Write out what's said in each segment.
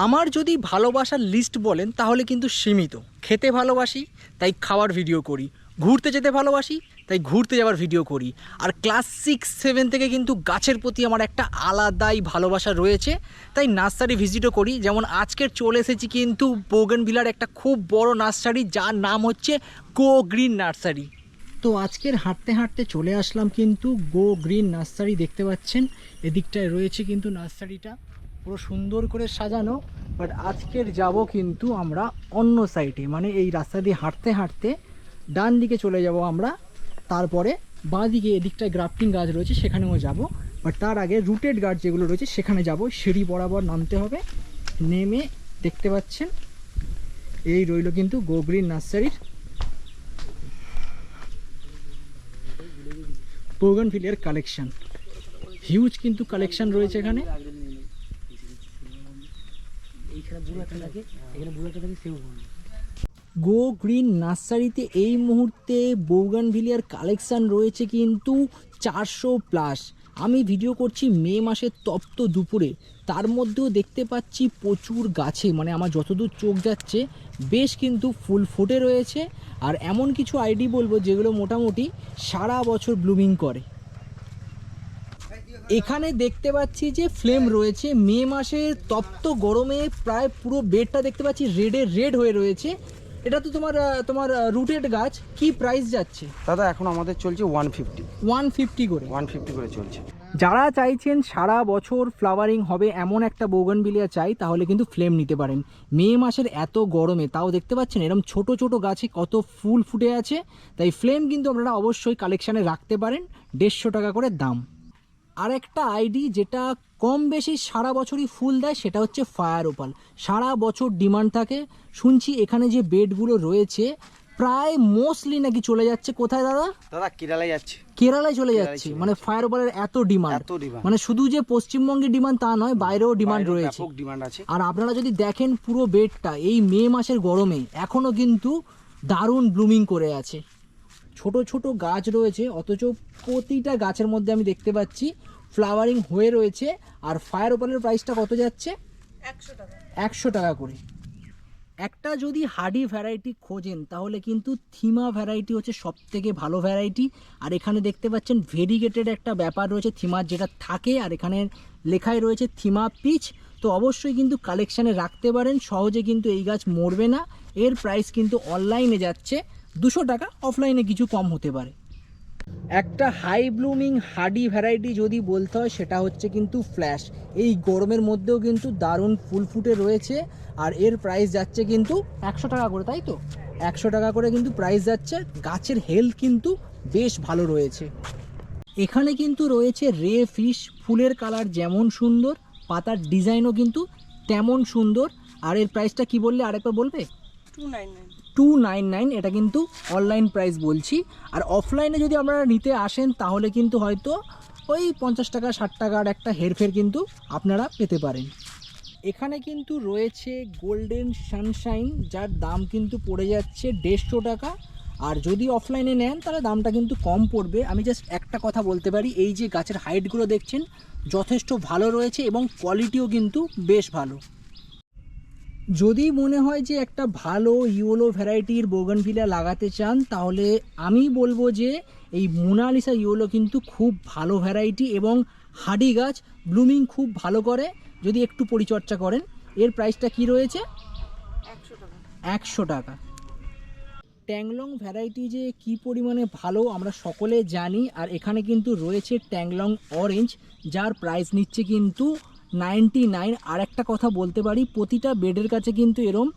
আমার যদি ভালোবাসার লিস্ট বলেন তাহলে কিন্তু সীমিত। খেতে ভালোবাসি তাই খাওয়ার ভিডিও করি, ঘুরতে যেতে ভালোবাসি তাই ঘুরতে যাওয়ার ভিডিও করি, আর ক্লাস 6-7 থেকে কিন্তু গাছের প্রতি আমার একটা আলাদাই ভালোবাসা রয়েছে, তাই নার্সারি ভিজিটও করি। যেমন আজকের চলে এসেছি কিন্তু বোগেনভিলার একটা খুব বড় নার্সারি, যার নাম হচ্ছে গো গ্রিন নার্সারি। তো আজকের হাঁটতে হাঁটতে চলে আসলাম কিন্তু গো গ্রিন নার্সারি। দেখতে পাচ্ছেন এদিকটায় রয়েছে কিন্তু নার্সারিটা পুরো সুন্দর করে সাজানো। বাট আজকের যাব কিন্তু আমরা অন্য সাইডে, মানে এই রাস্তা দিয়ে হাঁটতে হাঁটতে ডান দিকে চলে যাব আমরা, তারপরে বাঁ দিকে এদিকটায় গ্রাফটিং গাছ রয়েছে সেখানেও যাব। বাট তার আগে রুটেড গাছ যেগুলো রয়েছে সেখানে যাব। সিঁড়ি বরাবর নামতে হবে, নেমে দেখতে পাচ্ছেন এই রইল কিন্তু গো গ্রিন নার্সারির বোগেনভিলিয়ার কালেকশন। হিউজ কিন্তু কালেকশন রয়েছে এখানে। গো গ্রিন নার্সারিতে এই মুহূর্তে বোগেনভিলিয়ার কালেকশন রয়েছে কিন্তু 400+। আমি ভিডিও করছি মে মাসের তপ্ত দুপুরে, তার মধ্যেও দেখতে পাচ্ছি প্রচুর গাছে, মানে আমার যতদূর চোখ যাচ্ছে বেশ কিন্তু ফুল ফুটে রয়েছে। আর এমন কিছু আইডি বলবো যেগুলো মোটামুটি সারা বছর ব্লুমিং করে। এখানে দেখতে পাচ্ছি যে ফ্লেম রয়েছে, মে মাসের তপ্ত গরমে প্রায় পুরো বেডটা দেখতে পাচ্ছি রেড হয়ে রয়েছে। এটা তো তোমার রুটেড গাছ। কি প্রাইস যাচ্ছে দাদা? এখন আমাদের চলছে 150 করে 150 করে চলছে। যারা চাইছেন সারা বছর ফ্লাওয়ারিং হবে এমন একটা বোগেনভিলিয়া চাই, তাহলে কিন্তু ফ্লেম নিতে পারেন। মে মাসের এত গরমে তাও দেখতে পাচ্ছেন এরকম ছোট ছোট গাছে কত ফুল ফুটে আছে, তাই ফ্লেম কিন্তু আপনারা অবশ্যই কালেকশানে রাখতে পারেন। 150 টাকা করে দাম। আর একটা আইডি যেটা কম বেশি সারা বছরই ফুল দেয় সেটা হচ্ছে ফায়ার ওপাল। সারা বছর ডিমান্ড থাকে। শুনছি এখানে যে বেডগুলো রয়েছে প্রায় মোস্টলি নাকি চলে যাচ্ছে কোথায় দাদা? দাদা কেরালায় যাচ্ছে। কেরালায় চলে যাচ্ছে, মানে ফায়ার ওপালের এত ডিমান্ড। মানে শুধু যে পশ্চিমবঙ্গে ডিমান্ড তা নয়, বাইরেও ডিমান্ড রয়েছে। আর আপনারা যদি দেখেন পুরো বেডটা এই মে মাসের গরমে এখনো কিন্তু দারুণ ব্লুমিং করে আছে। ছোট ছোট গাছ রয়েছে, অথচ প্রতিটা গাছের মধ্যে আমি দেখতে পাচ্ছি ফ্লাওয়ারিং হয়ে রয়েছে। আর ফায়ার ওপালের প্রাইসটা কত যাচ্ছে? 100 টাকা করে। একটা যদি হার্ডি ভ্যারাইটি খোঁজেন তাহলে কিন্তু থিমা ভ্যারাইটি হচ্ছে সব থেকে ভালো ভ্যারাইটি। আর এখানে দেখতে পাচ্ছেন ভেরিগেটেড একটা ব্যাপার রয়েছে থিমার যেটা থাকে, আর এখানে লেখাই রয়েছে থিমা পিচ। তো অবশ্যই কিন্তু কালেকশানে রাখতে পারেন, সহজে কিন্তু এই গাছ মরবে না। এর প্রাইস কিন্তু অনলাইনে যাচ্ছে 200 টাকা, অফলাইনে কিছু কম হতে পারে। একটা হাই ব্লুমিং হার্ডি ভ্যারাইটি যদি বলতে হয় সেটা হচ্ছে কিন্তু ফ্ল্যাশ। এই গরমের মধ্যেও কিন্তু দারুণ ফুল ফুটে রয়েছে। আর এর প্রাইস যাচ্ছে কিন্তু 100 টাকা করে, তাই তো? 100 টাকা করে কিন্তু প্রাইস যাচ্ছে। গাছের হেলথ কিন্তু বেশ ভালো রয়েছে। এখানে কিন্তু রয়েছে রে ফিশ। ফুলের কালার যেমন সুন্দর, পাতার ডিজাইনও কিন্তু তেমন সুন্দর। আর এর প্রাইসটা কি বললে আরেকবার বলবে? 299। এটা কিন্তু অনলাইন প্রাইস বলছি। আর অফলাইনে যদি আপনারা নিতে আসেন তাহলে কিন্তু হয়তো ওই 50 টাকা 60 টাকার একটা হেরফের কিন্তু আপনারা পেতে পারেন। এখানে কিন্তু রয়েছে গোল্ডেন সানশাইন, যার দাম কিন্তু পড়ে যাচ্ছে 150 টাকা। আর যদি অফলাইনে নেন তাহলে দামটা কিন্তু কম পড়বে। আমি জাস্ট একটা কথা বলতে পারি, এই যে গাছের হাইটগুলো দেখছেন যথেষ্ট ভালো রয়েছে এবং কোয়ালিটিও কিন্তু বেশ ভালো। যদি মনে হয় যে একটা ভালো ইয়েলো ভ্যারাইটির বোগেনভিলিয়া লাগাতে চান তাহলে আমি বলবো যে এই মোনালিসা ইয়েলো কিন্তু খুব ভালো ভ্যারাইটি এবং হার্ডি গাছ, ব্লুমিং খুব ভালো করে যদি একটু পরিচর্যা করেন। এর প্রাইসটা কি রয়েছে? 100 টাকা। ট্যাংলং ভ্যারাইটি যে কি পরিমাণে ভালো আমরা সকলে জানি। আর এখানে কিন্তু রয়েছে ট্যাংলং অরেঞ্জ, যার প্রাইস নিচ্ছে কিন্তু 99। আর একটা কথা বলতে পারি, প্রতিটা বেডের কাছে কিন্তু এরম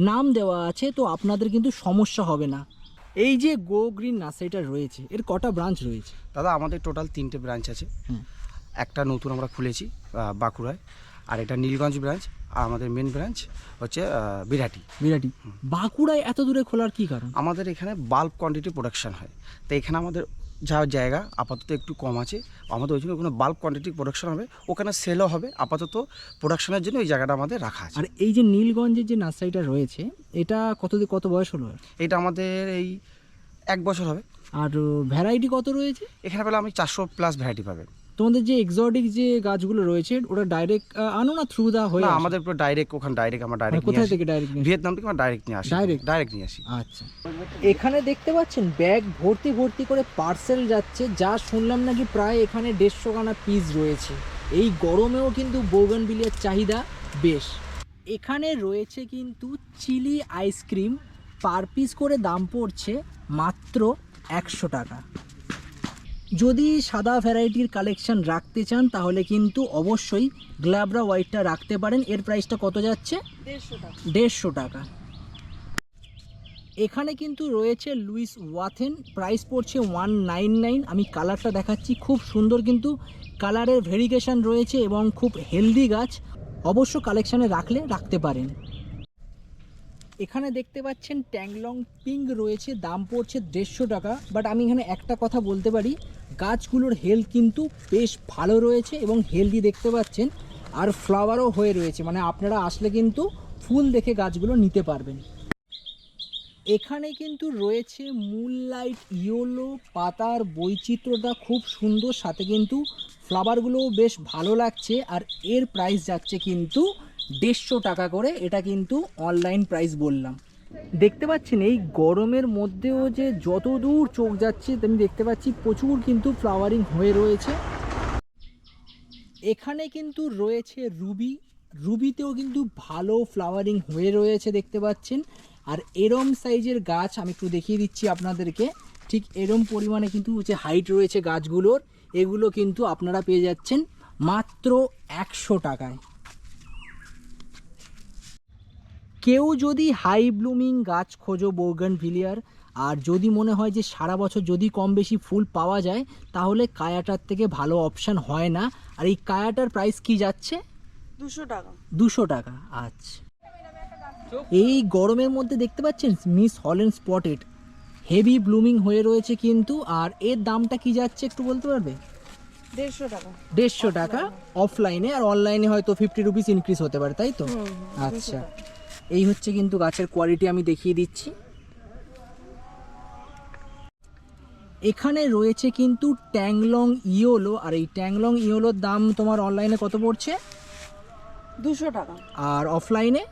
নাম দেওয়া আছে, তো আপনাদের কিন্তু সমস্যা হবে না। এই যে গো গ্রিন নার্সারিটা রয়েছে এর কটা ব্রাঞ্চ রয়েছে? দাদা আমাদের টোটাল 3টে ব্রাঞ্চ আছে। একটা নতুন আমরা খুলেছি বাঁকুড়ায়, আর এটা নীলগঞ্জ ব্রাঞ্চ, আর আমাদের মেন ব্রাঞ্চ হচ্ছে বিরাটি। বাঁকুড়ায় এত দূরে খোলার কি কারণ? আমাদের এখানে বাল্ক কোয়ান্টিটি প্রোডাকশান হয়, তো এখানে আমাদের যা জায়গা আপাতত একটু কম আছে, আমাদের ওই জন্য ওখানে বাল্ক কোয়ান্টিটি প্রোডাকশন হবে, ওখানে সেলও হবে। আপাতত প্রোডাকশনের জন্য ওই জায়গাটা আমাদের রাখা আছে। আর এই যে নীলগঞ্জের যে নার্সারিটা রয়েছে এটা কত বয়স হলো? এটা আমাদের এই 1 বছর হবে। আর ভ্যারাইটি কত রয়েছে? এখানে পেলে আমি 400+ ভ্যারাইটি পাবেন। তোমাদের যে এক্সোটিক যে গাছগুলো রয়েছে ওটা ডাইরেক্ট আনো না থ্রু দা হয়ে না আসে? আমাদের পুরো ডাইরেক্ট ওখানে ডাইরেক্ট আমরা মানে ডাইরেক্ট কোথায় থেকে ডাইরেক্ট ভিয়েতনাম থেকে আমরা ডাইরেক্ট নিয়ে আসি, Direct? ডাইরেক্ট নিয়ে আসি। আচ্ছা, এখানে দেখতে পাচ্ছেন ব্যাগ ভর্তি ভর্তি করে পার্সেল যাচ্ছে, যা শুনলাম নাকি প্রায় এখানে 150 খানা পিস রয়েছে। এই গরমেও কিন্তু বোগানভিলিয়ার চাহিদা বেশ। এখানে রয়েছে কিন্তু চিলি আইসক্রিম, পার পিস করে দাম পড়ছে মাত্র 100 টাকা। যদি সাদা ভ্যারাইটির কালেকশন রাখতে চান তাহলে কিন্তু অবশ্যই গ্ল্যাবরা হোয়াইটটা রাখতে পারেন। এর প্রাইসটা কত যাচ্ছে? 150 টাকা। এখানে কিন্তু রয়েছে লুইস ওয়াথেন, প্রাইস পড়ছে 199। আমি কালারটা দেখাচ্ছি, খুব সুন্দর কিন্তু কালারের ভেরিয়েশন রয়েছে এবং খুব হেলদি গাছ, অবশ্য কালেকশানে রাখতে পারেন। এখানে দেখতে পাচ্ছেন ট্যাংলং পিঙ্ক রয়েছে, দাম পড়ছে 150 টাকা। বাট আমি এখানে একটা কথা বলতে পারি, গাছগুলোর হেলথ কিন্তু বেশ ভালো রয়েছে এবং হেলদি দেখতে পাচ্ছেন, আর ফ্লাওয়ারও হয়ে রয়েছে, মানে আপনারা আসলে কিন্তু ফুল দেখে গাছগুলো নিতে পারবেন। এখানে কিন্তু রয়েছে মুনলাইট ইয়েলো, পাতার বৈচিত্র্যটা খুব সুন্দর, সাথে কিন্তু ফ্লাওয়ারগুলোও বেশ ভালো লাগছে। আর এর প্রাইস যাচ্ছে কিন্তু 150 টাকা করে। এটা কিন্তু অনলাইন প্রাইস বললাম। দেখতে পাচ্ছেন এই গরমের মধ্যেও যে যত দূর চোখ যাচ্ছে আমি দেখতে পাচ্ছি প্রচুর কিন্তু ফ্লাওয়ারিং হয়ে রয়েছে। এখানে কিন্তু রয়েছে রুবিতেও কিন্তু ভালো ফ্লাওয়ারিং হয়ে রয়েছে দেখতে পাচ্ছেন। আর এরম সাইজের গাছ আমি একটু দেখিয়ে দিচ্ছি আপনাদেরকে, ঠিক এরম পরিমাণে কিন্তু যে হাইট রয়েছে গাছগুলোর, এগুলো কিন্তু আপনারা পেয়ে যাচ্ছেন মাত্র 100 টাকায়। কেউ যদি হাই ব্লুমিং গাছ খোঁজো বোগানভিলিয়ার, আর যদি মনে হয় যে সারা বছর যদি কম বেশি ফুল পাওয়া যায়, তাহলে কায়াটার থেকে ভালো অপশান হয় না। আর এই কায়াটার প্রাইস কি যাচ্ছে? 200 টাকা। 200 টাকা। আচ্ছা, এই গরমের মধ্যে দেখতে পাচ্ছেন Miss Holland spotted heavy blooming হয়ে রয়েছে কিন্তু। আর এর দামটা কি যাচ্ছে একটু বলতে পারবে? 150 টাকা। 150 টাকা অফলাইনে, আর অনলাইনে হয়তো 50 রুপিস ইনক্রিজ হতে পারে, তাই তো? আচ্ছা, এই হচ্ছে কিন্তু গাছের কোয়ালিটি, আমি দেখিয়ে দিচ্ছি। এখানে রয়েছে কিন্তু ট্যাংলং ইয়েলো, আর এই ট্যাংলং ইয়েলোর দাম তোমার অনলাইনে কত পড়ছে? 200 টাকা। আর অফলাইনে?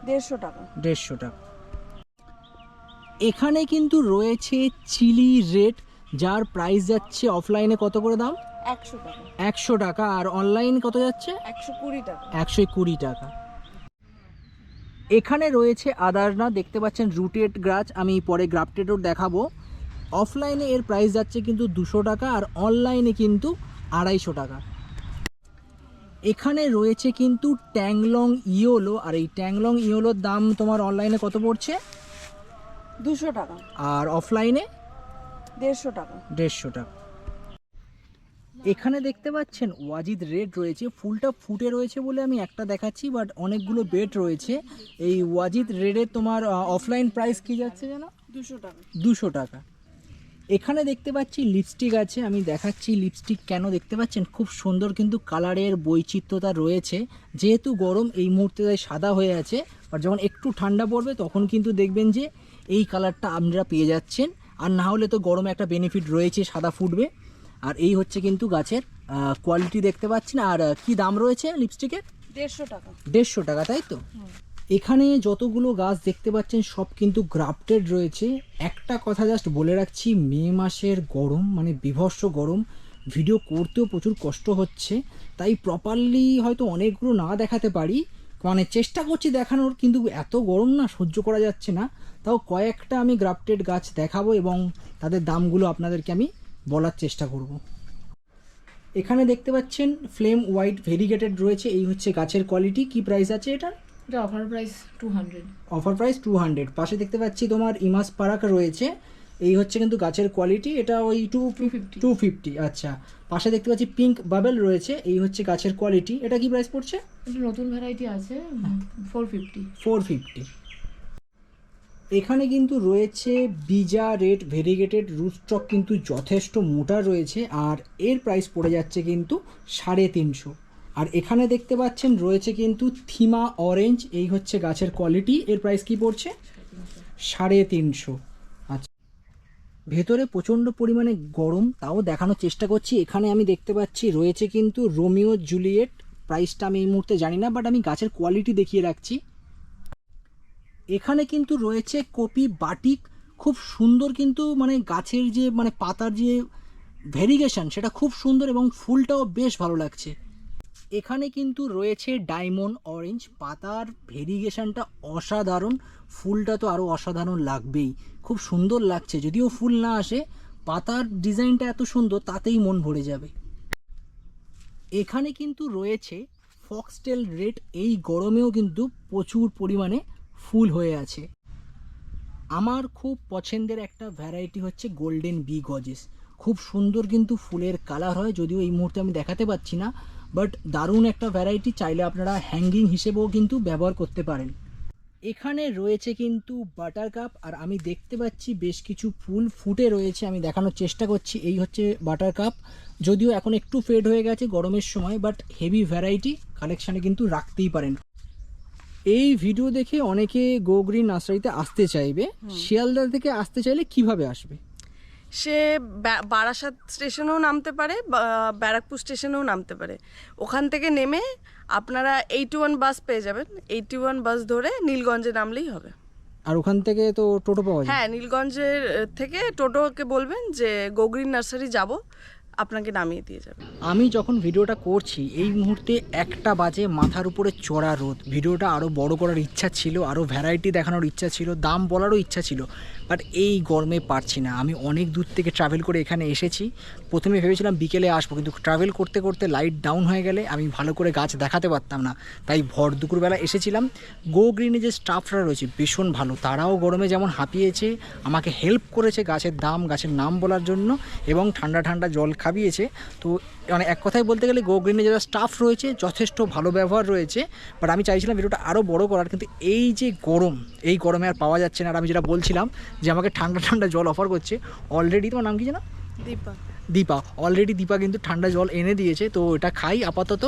150 টাকা। 150 টাকা। এখানে কিন্তু রয়েছে চিলি রেড, যার প্রাইস যাচ্ছে অফলাইনে কত করে দাম? 100 টাকা। 100 টাকা। আর অনলাইন কত যাচ্ছে? 120 টাকা। 120 টাকা। এখানে রয়েছে আদারনা, দেখতে পাচ্ছেন রুটেড গাছ, আমি পরে গ্রাফটেডও দেখাবো। অফলাইনে এর প্রাইস যাচ্ছে কিন্তু 200 টাকা, আর অনলাইনে কিন্তু 250 টাকা। এখানে রয়েছে কিন্তু ট্যাংলং ইয়েলো, আর এই ট্যাংলং ইয়েলোর দাম তোমার অনলাইনে কত পড়ছে? 200 টাকা। আর অফলাইনে? 150 টাকা। 150 টাকা। এখানে দেখতে পাচ্ছেন ওয়াজিদ রেড রয়েছে, ফুলটা ফুটে রয়েছে বলে আমি একটা দেখাচ্ছি, বাট অনেকগুলো বেড রয়েছে। এই ওয়াজিদ রেডের তোমার অফলাইন প্রাইস কি যাচ্ছে যেন? 200 টাকা। 200 টাকা। এখানে দেখতে পাচ্ছি লিপস্টিক আছে, আমি দেখাচ্ছি লিপস্টিক কেন। দেখতে পাচ্ছেন খুব সুন্দর কিন্তু কালারের বৈচিত্র্যতা রয়েছে, যেহেতু গরম এই মুহূর্তে সাদা হয়ে আছে, আর যখন একটু ঠান্ডা পড়বে তখন কিন্তু দেখবেন যে এই কালারটা আপনারা পেয়ে যাচ্ছেন। আর না হলে তো গরমে একটা বেনিফিট রয়েছে, সাদা ফুটবে। আর এই হচ্ছে কিন্তু গাছের কোয়ালিটি দেখতে পাচ্ছেন। আর কি দাম রয়েছে লিপস্টিকের? 150 টাকা। 150 টাকা, তাই তো? এখানে যতগুলো গাছ দেখতে পাচ্ছেন সব কিন্তু গ্রাফটেড রয়েছে। একটা কথা জাস্ট বলে রাখছি, মে মাসের গরম মানে বিভৎস গরম, ভিডিও করতেও প্রচুর কষ্ট হচ্ছে, তাই প্রপারলি হয়তো অনেকগুলো না দেখাতে পারি, মানে চেষ্টা করছি দেখানোর, কিন্তু এত গরম না সহ্য করা যাচ্ছে না। তাও কয়েকটা আমি গ্রাফটেড গাছ দেখাবো এবং তাদের দামগুলো আপনাদেরকে আমি বলার চেষ্টা করব। এখানে দেখতে পাচ্ছেন ফ্লেম হোয়াইট ভেরিগেটেড রয়েছে, এই হচ্ছে গাছের কোয়ালিটি। কি প্রাইস আছে এটা? এটা অফার প্রাইস 200। Offer price 200। পাশে দেখতে পাচ্ছি তোমার ইমাস পারাক রয়েছে, এই হচ্ছে কিন্তু গাছের কোয়ালিটি, এটা ওই 250। আচ্ছা, পাশে দেখতে পাচ্ছি পিঙ্ক বাবেল রয়েছে, এই হচ্ছে গাছের কোয়ালিটি। এটা কি প্রাইস পড়ছে? এটা নতুন ভ্যারাইটি আছে 450। 450। এখানে কিন্তু রয়েছে বিজা রেড ভেরিগেটেড, রুটস্টক কিন্তু যথেষ্ট মোটা রয়েছে, আর এর প্রাইস পড়ে যাচ্ছে কিন্তু 350। আর এখানে দেখতে পাচ্ছেন রয়েছে কিন্তু থিমা অরেঞ্জ, এই হচ্ছে গাছের কোয়ালিটি। এর প্রাইস কি পড়ছে? 350। আচ্ছা, ভেতরে প্রচণ্ড পরিমাণে গরম, তাও দেখানোর চেষ্টা করছি। এখানে আমি দেখতে পাচ্ছি রয়েছে কিন্তু রোমিও জুলিয়েট, প্রাইসটা আমি এই মুহূর্তে জানি না, বাট আমি গাছের কোয়ালিটি দেখিয়ে রাখছি। এখানে কিন্তু রয়েছে কপি বাটিক, খুব সুন্দর কিন্তু মানে গাছের যে মানে পাতার যে ভেরিগেশন সেটা খুব সুন্দর এবং ফুলটাও বেশ ভালো লাগছে। এখানে কিন্তু রয়েছে ডায়মন্ড অরেঞ্জ, পাতার ভেরিগেশনটা অসাধারণ, ফুলটা তো আরও অসাধারণ লাগবেই, খুব সুন্দর লাগছে। যদিও ফুল না আসে, পাতার ডিজাইনটা এত সুন্দর তাতেই মন ভরে যাবে। এখানে কিন্তু রয়েছে ফক্সটেল রেড, এই গরমেও কিন্তু প্রচুর পরিমাণে ফুল হয়ে আছে। আমার খুব পছন্দের একটা ভ্যারাইটি হচ্ছে গোল্ডেন বি গজেস, খুব সুন্দর কিন্তু ফুলের কালার হয়, যদিও এই মুহূর্তে আমি দেখাতে পাচ্ছি না, বাট দারুণ একটা ভ্যারাইটি, চাইলে আপনারা হ্যাঙ্গিং হিসেবেও কিন্তু ব্যবহার করতে পারেন। এখানে রয়েছে কিন্তু বাটার কাপ, আর আমি দেখতে পাচ্ছি বেশ কিছু ফুল ফুটে রয়েছে, আমি দেখানোর চেষ্টা করছি। এই হচ্ছে বাটার কাপ, যদিও এখন একটু ফেড হয়ে গেছে গরমের সময়, বাট হেভি ভ্যারাইটি, কালেকশানে কিন্তু রাখতেই পারেন। এই ভিডিও দেখে অনেকে গো গ্রিন নার্সারিতে আসতে চাইবে, শিয়ালদা থেকে আসতে চাইলে কিভাবে আসবে? সে বারাসাত স্টেশনেও নামতে পারে, ব্যারাকপুর স্টেশনেও নামতে পারে। ওখান থেকে নেমে আপনারা 81 বাস পেয়ে যাবেন, 81 বাস ধরে নীলগঞ্জে নামলেই হবে। আর ওখান থেকে তো টোটো পাওয়া যায়? হ্যাঁ, নীলগঞ্জের থেকে টোটোকে বলবেন যে গো গ্রিন নার্সারি যাব, আপনাকে নামিয়ে দিয়ে যাবে। আমি যখন ভিডিওটা করছি এই মুহূর্তে 1টা বাজে, মাথার উপরে চড়া রোদ। ভিডিওটা আরও বড় করার ইচ্ছা ছিল, আরও ভ্যারাইটি দেখানোর ইচ্ছা ছিল, দাম বলারও ইচ্ছা ছিল, বাট এই গরমে পারছি না। আমি অনেক দূর থেকে ট্রাভেল করে এখানে এসেছি, প্রথমে ভেবেছিলাম বিকেলে আসবো, কিন্তু ট্রাভেল করতে করতে লাইট ডাউন হয়ে গেলে আমি ভালো করে গাছ দেখাতে পারতাম না, তাই ভর দুপুরবেলা এসেছিলাম। গো গ্রিনে যে স্টাফরা রয়েছে ভীষণ ভালো, তারাও গরমে যেমন হাঁপিয়েছে, আমাকে হেল্প করেছে গাছের দাম গাছের নাম বলার জন্য, এবং ঠান্ডা ঠান্ডা জল খাইয়েছে। তো মানে এক কথায় বলতে গেলে গো গ্রিনে যারা স্টাফ রয়েছে যথেষ্ট ভালো ব্যবহার রয়েছে, বাট আমি চাইছিলাম ভিডিওটা আরও বড় করার, কিন্তু এই যে গরম, এই গরমে আর পাওয়া যাচ্ছে না। আর আমি যেটা বলছিলাম যে আমাকে ঠান্ডা ঠান্ডা জল অফার করছে অলরেডি, তোমার নাম কি জানো? দীপা অলরেডি দীপা কিন্তু ঠান্ডা জল এনে দিয়েছে, তো এটা খাই আপাতত,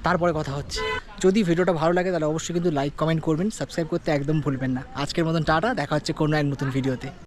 তারপরে কথা হচ্ছে। যদি ভিডিওটা ভালো লাগে তাহলে অবশ্যই কিন্তু লাইক কমেন্ট করবেন, সাবস্ক্রাইব করতে একদম ভুলবেন না। আজকের মতন টাটা, দেখা হচ্ছে কোনো এক নতুন ভিডিওতে।